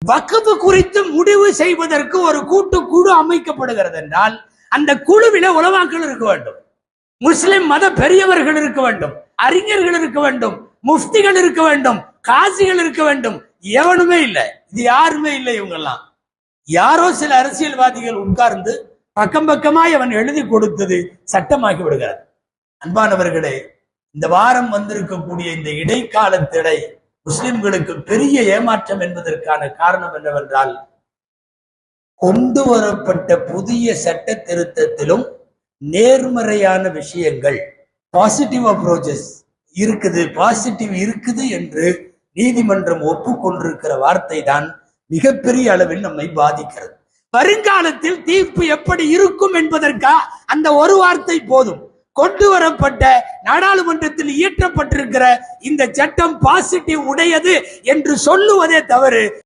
வக்ஃப் குறித்து முடிவு செய்வதற்கு ஒரு கூட்டுக்குழு அமைக்கப்படுகிறது என்றால் அந்த குழுவில உலமாக்கள் இருக்க வேண்டும், முஸ்லிம் மத பெரியவர்கள் இருக்க வேண்டும், அறிஞர்கள் இருக்க வேண்டும், முஃப்திகள் இருக்க வேண்டும், காசிகள் இருக்க வேண்டும். எவனுமே இல்லை, இது யாருமே இல்லை. இவங்கெல்லாம் யாரோ சில அரசியல்வாதிகள் உட்கார்ந்து பக்கம் பக்கமாய் அவன் எழுதி கொடுத்தது சட்டமாக்கி விடுகிறார். அன்பானவர்களே, இந்த வாரம் வந்திருக்கக்கூடிய இந்த இடைக்கால தடை முஸ்லிம்களுக்கு பெரிய ஏமாற்றம் என்பதற்கான காரணம் என்னவென்றால், கொண்டு வரப்பட்ட புதிய சட்ட திருத்தத்திலும் நேர்மறையான விஷயங்கள், பாசிட்டிவ் அப்ரோச்சஸ் இருக்குது, பாசிட்டிவ் இருக்குது என்று நீதிமன்றம் ஒப்புக்கொண்டிருக்கிற வார்த்தை தான் மிகப்பெரிய அளவில் நம்மை பாதிக்கிறது. வருங்காலத்தில் தீர்ப்பு எப்படி இருக்கும் என்பதற்கா அந்த ஒரு வார்த்தை போதும். கொண்டு வரப்பட்ட நாடாளுமன்றத்தில் இயற்றப்பட்டிருக்கிற இந்த சட்டம் பாசிட்டிவ் உடையது என்று சொல்லுவதே தவறு.